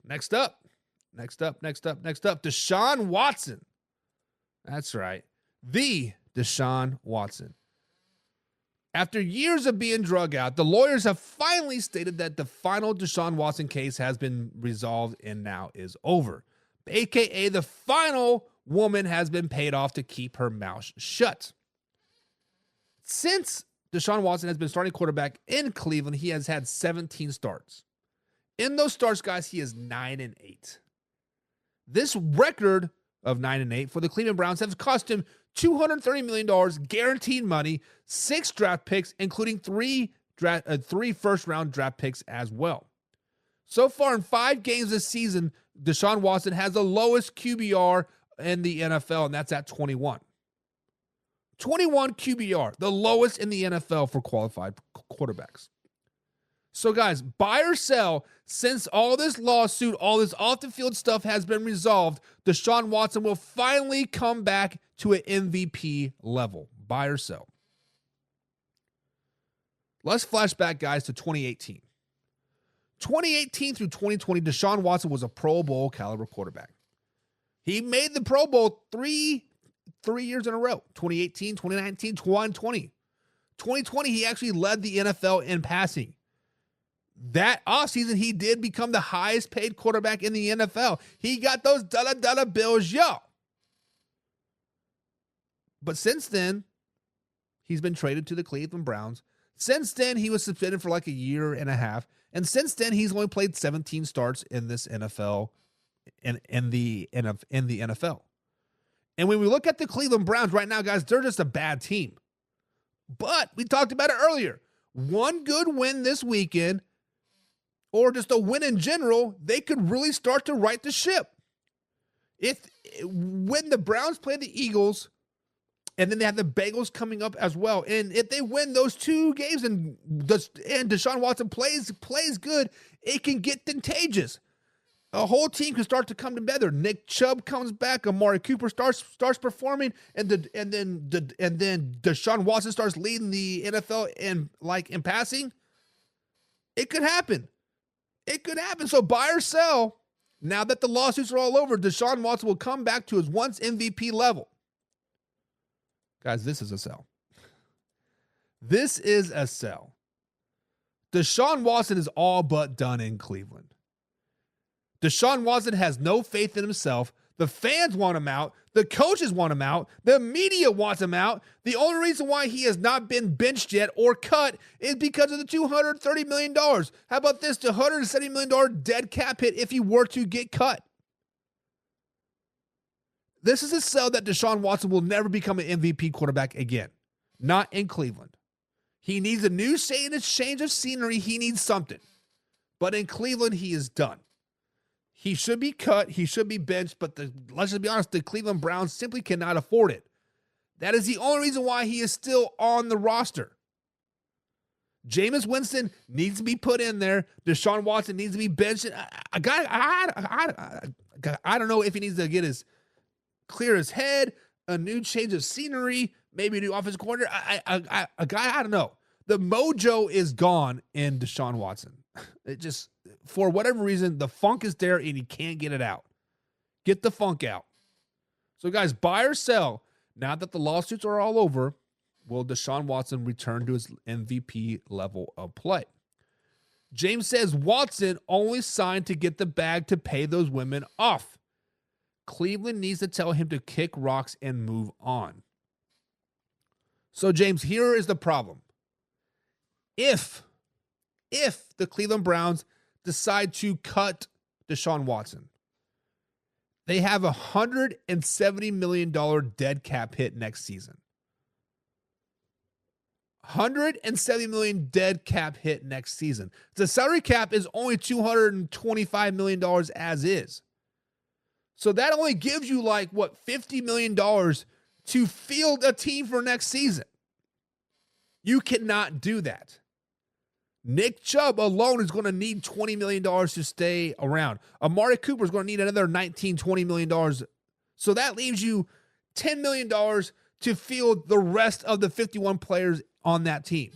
Next up. Deshaun Watson. That's right. The Deshaun Watson. After years of being drug out, the lawyers have finally stated that the final Deshaun Watson case has been resolved and now is over. AKA the final woman has been paid off to keep her mouth shut. Since Deshaun Watson has been starting quarterback in Cleveland, he has had 17 starts. In those starts, guys, he is 9-8. This record of 9-8 for the Cleveland Browns has cost him $230 million guaranteed money, 6 draft picks, including 3 first-round draft picks as well. So far in 5 games this season, Deshaun Watson has the lowest QBR in the NFL, and that's at 21. 21 QBR, the lowest in the NFL for qualified quarterbacks. So, guys, buy or sell, since all this lawsuit, all this off-the-field stuff has been resolved, Deshaun Watson will finally come back to an MVP level. Buy or sell. Let's flash back, guys, to 2018. 2018 through 2020, Deshaun Watson was a Pro Bowl caliber quarterback. He made the Pro Bowl three years in a row, 2018, 2019, 2020. 2020, he actually led the NFL in passing. That offseason, he did become the highest paid quarterback in the NFL. He got those dollar bills, yo. But since then, he's been traded to the Cleveland Browns. Since then, he was suspended for like a year and a half. And since then, he's only played 17 starts in this NFL, in the NFL. And when we look at the Cleveland Browns right now, guys, they're just a bad team. But we talked about it earlier. One good win this weekend, or just a win in general, they could really start to right the ship. When the Browns play the Eagles, and then they have the Bengals coming up as well, and if they win those 2 games and Deshaun Watson plays good, it can get contagious. A whole team can start to come together. Nick Chubb comes back, Amari Cooper starts performing, and then Deshaun Watson starts leading the NFL in passing. It could happen. So buy or sell. Now that the lawsuits are all over, Deshaun Watson will come back to his once MVP level. Guys, this is a sell. This is a sell. Deshaun Watson is all but done in Cleveland. Deshaun Watson has no faith in himself. The fans want him out. The coaches want him out. The media wants him out. The only reason why he has not been benched yet or cut is because of the $230 million. How about this? The $170 million dead cap hit if he were to get cut. This is a sell that Deshaun Watson will never become an MVP quarterback again. Not in Cleveland. He needs a new change of scenery. He needs something. But in Cleveland, he is done. He should be cut. He should be benched. But let's just be honest, the Cleveland Browns simply cannot afford it. That is the only reason why he is still on the roster. Jameis Winston needs to be put in there. Deshaun Watson needs to be benched. I don't know if he needs to clear his head, a new change of scenery, maybe a new offensive coordinator. I don't know. The mojo is gone in Deshaun Watson. It just, for whatever reason, the funk is there and he can't get it out. Get the funk out. So, guys, buy or sell. Now that the lawsuits are all over, will Deshaun Watson return to his MVP level of play? James says Watson only signed to get the bag to pay those women off. Cleveland needs to tell him to kick rocks and move on. So, James, here is the problem. If the Cleveland Browns decide to cut Deshaun Watson, they have a $170 million dead cap hit next season. $170 million dead cap hit next season. The salary cap is only $225 million as is. So that only gives you $50 million to field a team for next season. You cannot do that. Nick Chubb alone is going to need $20 million to stay around. Amari Cooper is going to need another $19, $20 million. So that leaves you $10 million to field the rest of the 51 players on that team.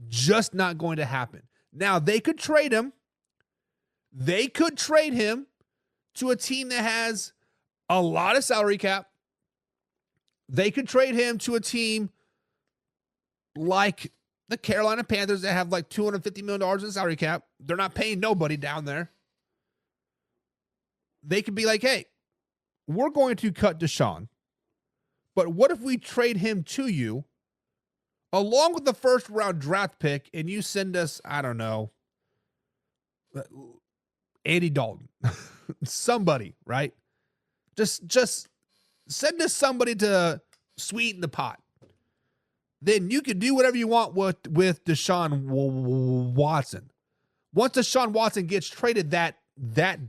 Just not going to happen. Now, they could trade him. They could trade him to a team that has a lot of salary cap. They could trade him to a team like the Carolina Panthers that have like $250 million in salary cap. They're not paying nobody down there. They could be like, hey, we're going to cut Deshaun, but what if we trade him to you along with the first round draft pick and you send us, I don't know, Andy Dalton, somebody, right? Just send us somebody to sweeten the pot. Then you can do whatever you want with Deshaun Watson. Once Deshaun Watson gets traded, that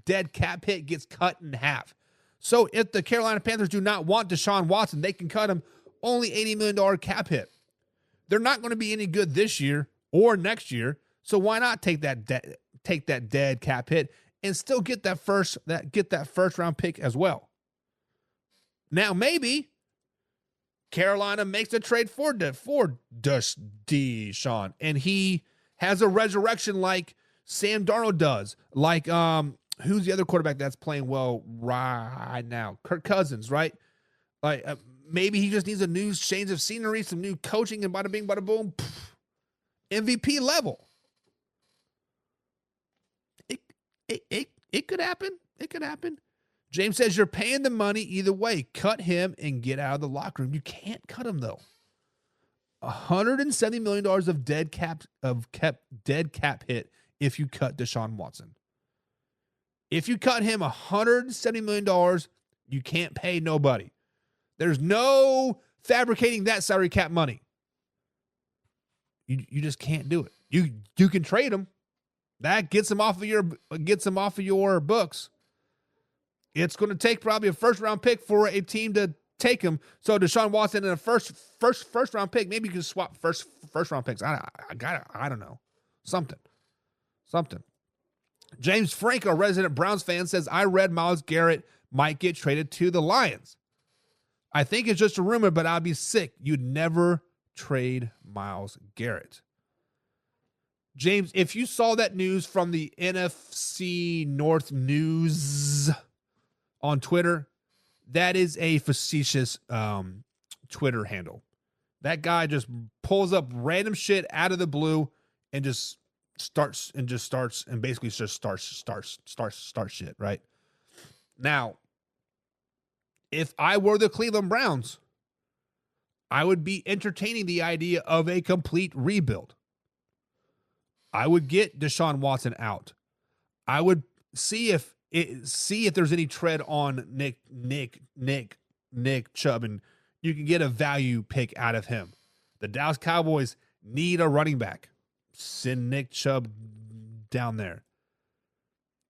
dead cap hit gets cut in half. So if the Carolina Panthers do not want Deshaun Watson, they can cut him only $80 million cap hit. They're not going to be any good this year or next year. So why not take that dead cap hit and still get that first round pick as well? Now maybe Carolina makes a trade for Deshaun, and he has a resurrection like Sam Darnold does. Like who's the other quarterback that's playing well right now? Kirk Cousins, right? Like maybe he just needs a new change of scenery, some new coaching, and bada bing, bada boom, MVP level. It could happen. It could happen. James says you're paying the money either way. Cut him and get out of the locker room. You can't cut him though. $170 million of dead cap hit if you cut Deshaun Watson. If you cut him $170 million, you can't pay nobody. There's no fabricating that salary cap money. You just can't do it. You can trade him. That gets him off of your books. It's going to take probably a first round pick for a team to take him. So Deshaun Watson in a first round pick, maybe you can swap first round picks. I don't know. Something. James Franco, resident Browns fan, says, I read Myles Garrett might get traded to the Lions. I think it's just a rumor, but I'd be sick. You'd never trade Myles Garrett. James, if you saw that news from the NFC North News on Twitter, that is a facetious Twitter handle. That guy just pulls up random shit out of the blue and just starts shit, right? Now, if I were the Cleveland Browns, I would be entertaining the idea of a complete rebuild. I would get Deshaun Watson out. I would see if there's any tread on Nick Chubb, and you can get a value pick out of him. The Dallas Cowboys need a running back. Send Nick Chubb down there.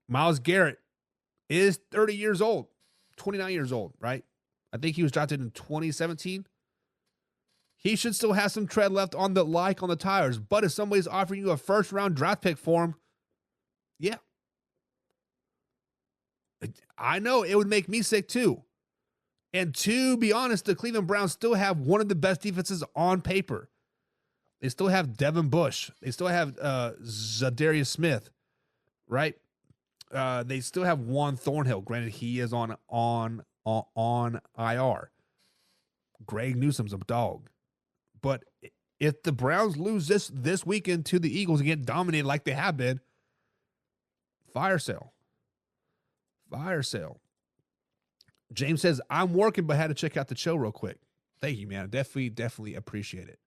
Myles Garrett is 30 years old, 29 years old, right? I think he was drafted in 2017. He should still have some tread left on the tires. But if somebody's offering you a first round draft pick for him, yeah. I know it would make me sick too. And to be honest, the Cleveland Browns still have one of the best defenses on paper. They still have Devin Bush. They still have Zadarius Smith, right? They still have Juan Thornhill. Granted, he is on IR. Greg Newsome's a dog. But if the Browns lose this weekend to the Eagles and get dominated like they have been, fire sale. James says, I'm working, but had to check out the show real quick. Thank you, man. Definitely appreciate it.